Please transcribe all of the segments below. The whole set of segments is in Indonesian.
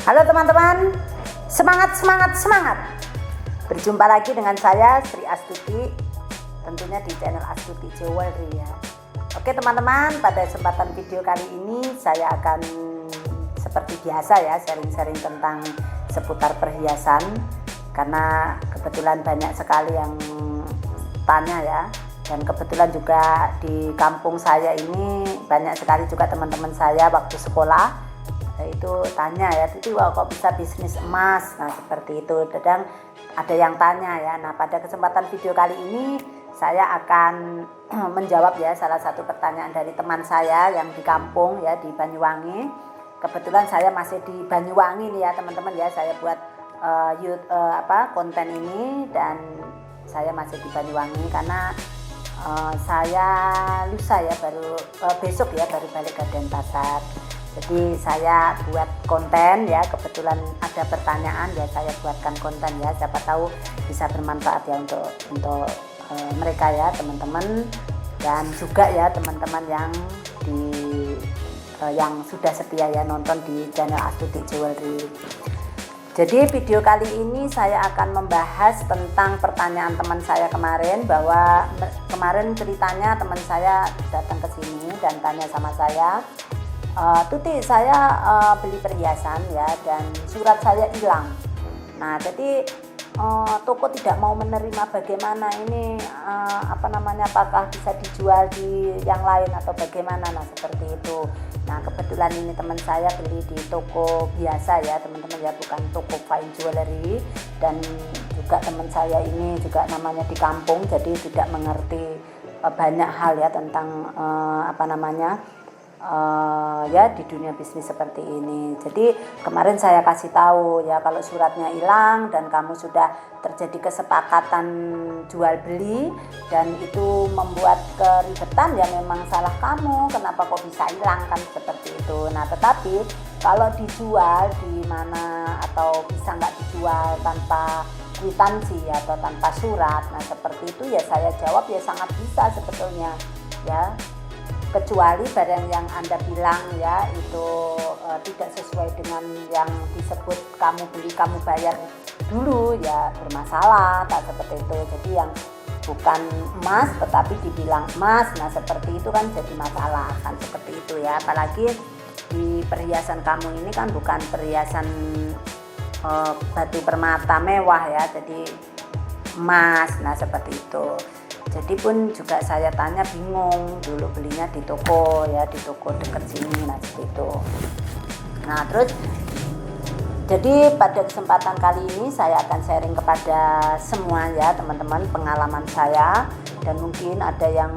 Halo teman-teman, semangat, semangat, semangat. Berjumpa lagi dengan saya Sri Astuti, tentunya di channel Astuti Jewelry ya. Oke teman-teman, pada kesempatan video kali ini saya akan seperti biasa ya sharing-sharing tentang seputar perhiasan, karena kebetulan banyak sekali yang tanya ya. Dan kebetulan juga di kampung saya ini banyak sekali juga teman-teman saya waktu sekolah itu tanya ya, itu kok bisa bisnis emas. Nah seperti itu, kadang ada yang tanya ya. Nah pada kesempatan video kali ini saya akan menjawab ya salah satu pertanyaan dari teman saya yang di kampung ya, di Banyuwangi. Kebetulan saya masih di Banyuwangi nih ya teman-teman ya, saya buat konten ini dan saya masih di Banyuwangi karena saya lusa ya besok ya baru balik ke Denpasar. Jadi saya buat konten ya, kebetulan ada pertanyaan ya, saya buatkan konten ya, siapa tahu bisa bermanfaat ya untuk mereka ya teman-teman, dan juga ya teman-teman yang sudah setia ya nonton di channel Astuti Jewelry. Jadi video kali ini saya akan membahas tentang pertanyaan teman saya kemarin, bahwa kemarin ceritanya teman saya datang ke sini dan tanya sama saya, Tuti, saya beli perhiasan ya dan surat saya hilang. Nah jadi toko tidak mau menerima, bagaimana ini apakah bisa dijual di yang lain atau bagaimana. Nah seperti itu. Nah kebetulan ini teman saya beli di toko biasa ya teman-teman ya, bukan toko fine jewelry, dan juga teman saya ini juga namanya di kampung, jadi tidak mengerti banyak hal ya tentang ya di dunia bisnis seperti ini. Jadi kemarin saya kasih tahu ya, kalau suratnya hilang dan kamu sudah terjadi kesepakatan jual beli dan itu membuat keribetan, ya memang salah kamu, kenapa kok bisa hilang, kan seperti itu. Nah tetapi kalau dijual di mana atau bisa nggak dijual tanpa kwitansi atau tanpa surat, nah seperti itu ya saya jawab ya sangat bisa sebetulnya ya, kecuali barang yang Anda bilang ya itu tidak sesuai dengan yang disebut kamu beli kamu bayar dulu, ya bermasalah, tak seperti itu. Jadi yang bukan emas tetapi dibilang emas, nah seperti itu kan jadi masalah, kan seperti itu ya. Apalagi di perhiasan kamu ini kan bukan perhiasan batu permata mewah ya, jadi emas, nah seperti itu. Jadi pun juga saya tanya bingung, dulu belinya di toko ya, di toko dekat sini, nah seperti itu. Nah terus jadi pada kesempatan kali ini saya akan sharing kepada semua ya teman-teman pengalaman saya, dan mungkin ada yang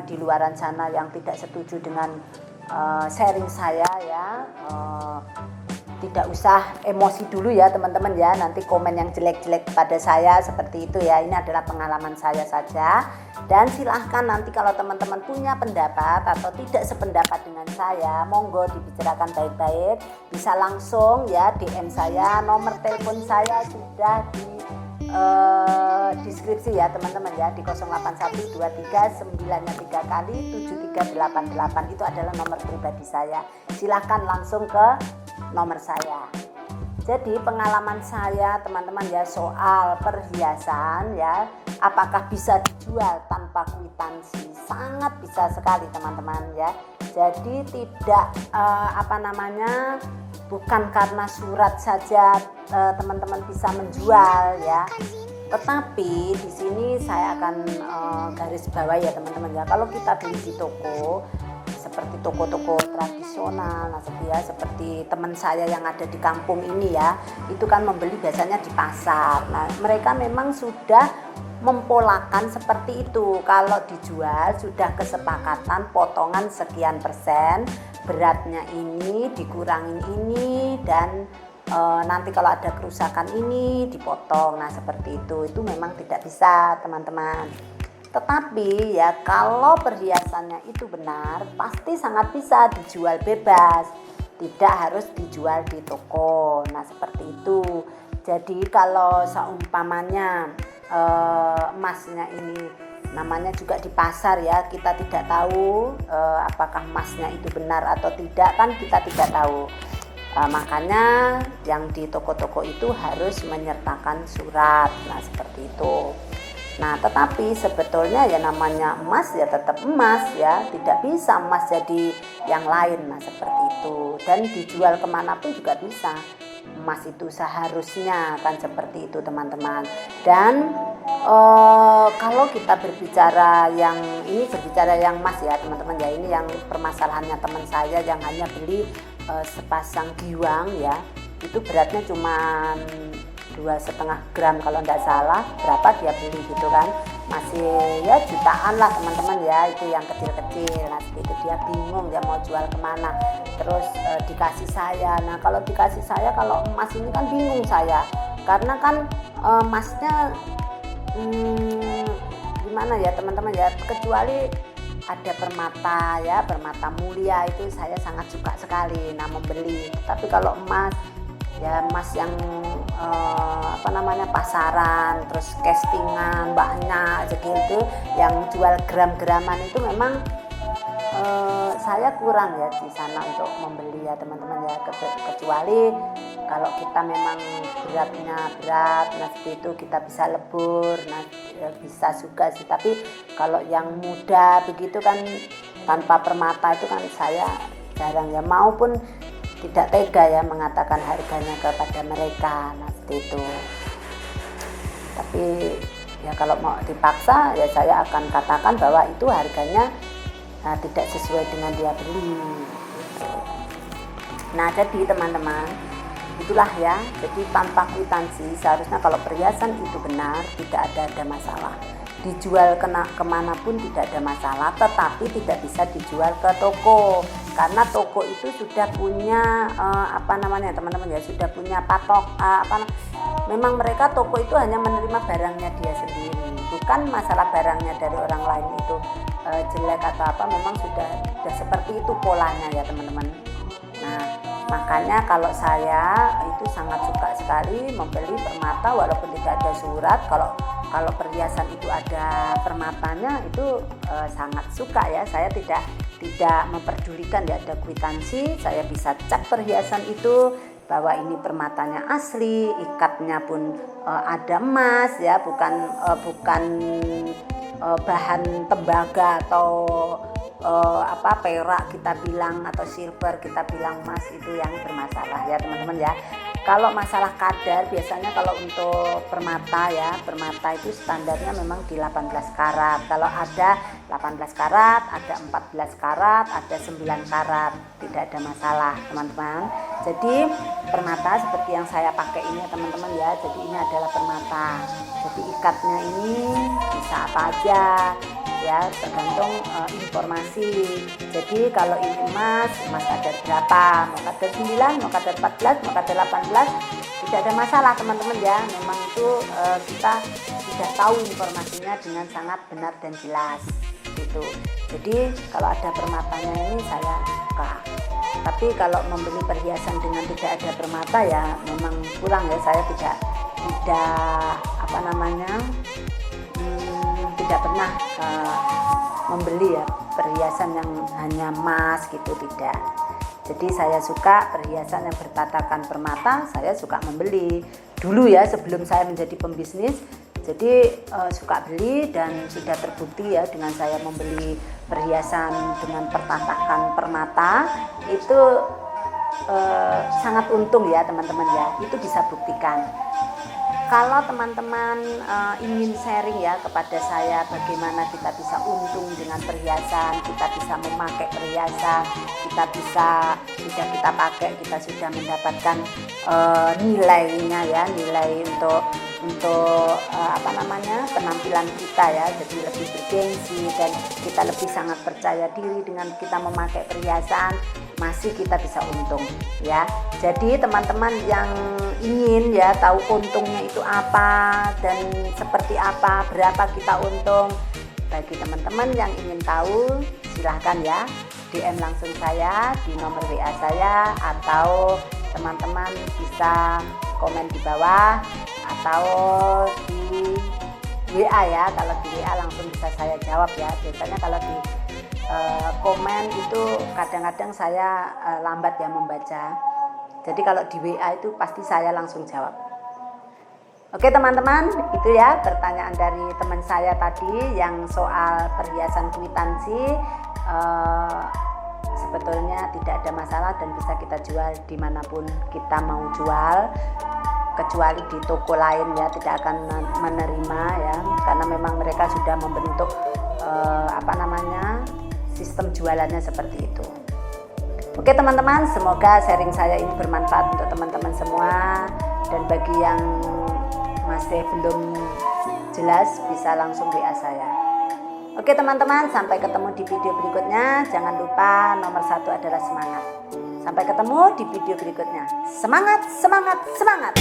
di luaran sana yang tidak setuju dengan sharing saya ya. Tidak usah emosi dulu ya teman-teman ya, nanti komen yang jelek-jelek pada saya seperti itu ya. Ini adalah pengalaman saya saja, dan silahkan nanti kalau teman-teman punya pendapat atau tidak sependapat dengan saya, monggo dibicarakan baik-baik, bisa langsung ya DM saya. Nomor telepon saya sudah di deskripsi ya teman-teman ya, di 081239 3 kali 7388, itu adalah nomor pribadi saya. Silahkan langsung ke nomor saya. Jadi pengalaman saya teman-teman ya soal perhiasan ya, apakah bisa dijual tanpa kwitansi? Sangat bisa sekali teman-teman ya. Jadi tidak bukan karena surat saja teman-teman bisa menjual ya. Tetapi di sini saya akan garis bawah ya teman-teman ya, kalau kita beli di toko seperti toko-toko tradisional, nah seperti teman saya yang ada di kampung ini ya, itu kan membeli biasanya di pasar. Nah mereka memang sudah mempolakan seperti itu, kalau dijual sudah kesepakatan potongan sekian persen, beratnya ini dikurangin ini, dan nanti kalau ada kerusakan ini dipotong. Nah seperti itu memang tidak bisa teman-teman. Tetapi ya kalau perhiasannya itu benar, pasti sangat bisa dijual bebas, tidak harus dijual di toko. Nah seperti itu. Jadi kalau seumpamanya emasnya ini namanya juga di pasar ya, kita tidak tahu apakah emasnya itu benar atau tidak, kan kita tidak tahu. Makanya yang di toko-toko itu harus menyertakan surat. Nah seperti itu. Nah tetapi sebetulnya ya namanya emas ya tetap emas ya, tidak bisa emas jadi yang lain. Nah seperti itu, dan dijual kemanapun juga bisa. Emas itu seharusnya kan seperti itu teman-teman. Dan kalau kita berbicara yang ini, berbicara yang emas ya teman-teman ya, ini yang permasalahannya teman saya yang hanya beli sepasang giwang ya, itu beratnya cuma 2,5 gram kalau tidak salah, berapa dia beli gitu kan, masih ya jutaan lah teman-teman ya, itu yang kecil-kecil. Nah itu dia bingung dia mau jual kemana, terus dikasih saya. Nah kalau dikasih saya, kalau emas ini kan bingung saya, karena kan emasnya gimana ya teman-teman ya, kecuali ada permata ya, permata mulia itu saya sangat suka sekali nah membeli. Tapi kalau emas ya, emas yang pasaran, terus castingan banyak segitu, yang jual gram-graman itu memang saya kurang ya di sana untuk membeli ya teman-teman ya, kecuali kalau kita memang beratnya berat, nah seperti itu kita bisa lebur, nah ya bisa juga sih. Tapi kalau yang muda begitu kan tanpa permata itu kan saya jarang ya, maupun tidak tega ya mengatakan harganya kepada mereka. Nah seperti itu. Tapi ya kalau mau dipaksa ya saya akan katakan bahwa itu harganya tidak sesuai dengan dia beli gitu. Nah jadi teman-teman, itulah ya, jadi tanpa kwitansi seharusnya kalau perhiasan itu benar tidak ada masalah, dijual kemanapun tidak ada masalah, tetapi tidak bisa dijual ke toko, karena toko itu sudah punya teman-teman ya, sudah punya patok memang mereka toko itu hanya menerima barangnya dia sendiri, bukan masalah barangnya dari orang lain itu jelek atau apa, memang sudah seperti itu polanya ya teman-teman. Nah makanya kalau saya itu sangat suka sekali membeli permata walaupun tidak ada surat. Kalau perhiasan itu ada permatanya itu sangat suka ya, saya tidak memperdulikan ya ada kwitansi, saya bisa cek perhiasan itu bahwa ini permatanya asli, ikatnya pun ada emas ya, bukan bahan tembaga atau perak kita bilang atau silver kita bilang, emas itu yang bermasalah ya teman-teman ya. Kalau masalah kadar biasanya kalau untuk permata ya, permata itu standarnya memang di 18 karat. Kalau ada 18 karat, ada 14 karat, ada 9 karat, tidak ada masalah teman-teman. Jadi permata seperti yang saya pakai ini ya teman-teman ya, jadi ini adalah permata. Jadi ikatnya ini bisa apa aja ya, tergantung informasi. Jadi kalau ini emas kadar berapa, mau kadar 9, mau kadar 14, mau kadar 18, tidak ada masalah teman-teman ya. Memang itu kita sudah tahu informasinya dengan sangat benar dan jelas gitu. Jadi kalau ada permatanya ini saya suka. Tapi kalau membeli perhiasan dengan tidak ada permata ya memang kurang ya, saya tidak tidak pernah membeli ya perhiasan yang hanya emas gitu, tidak. Jadi saya suka perhiasan yang bertatakan permata, saya suka membeli. Dulu ya sebelum saya menjadi pembisnis, jadi suka beli dan sudah terbukti ya dengan saya membeli perhiasan dengan pertatakan permata itu sangat untung ya teman-teman ya, itu bisa buktikan. Kalau teman-teman ingin sharing ya kepada saya bagaimana kita bisa untung dengan perhiasan, kita bisa memakai perhiasan, kita sudah kita pakai, kita sudah mendapatkan nilainya ya, nilai untuk penampilan kita ya, jadi lebih bergengsi dan kita lebih sangat percaya diri dengan kita memakai perhiasan, masih kita bisa untung ya. Jadi teman-teman yang ingin ya tahu untungnya itu apa dan seperti apa, berapa kita untung, bagi teman-teman yang ingin tahu silahkan ya DM langsung saya di nomor WA saya, atau teman-teman bisa komen di bawah atau di WA ya. Kalau di WA langsung bisa saya jawab ya, biasanya kalau di komen itu kadang-kadang saya lambat ya membaca. Jadi kalau di WA itu pasti saya langsung jawab. Oke teman-teman, itu ya pertanyaan dari teman saya tadi yang soal perhiasan kwitansi. Sebetulnya tidak ada masalah dan bisa kita jual dimanapun kita mau jual, kecuali di toko lain ya tidak akan menerima ya, karena memang mereka sudah membentuk sistem jualannya seperti itu. Oke teman-teman, semoga sharing saya ini bermanfaat untuk teman-teman semua, dan bagi yang masih belum jelas bisa langsung WA saya. Oke teman-teman, sampai ketemu di video berikutnya. Jangan lupa nomor 1 adalah semangat. Sampai ketemu di video berikutnya. Semangat, semangat, semangat.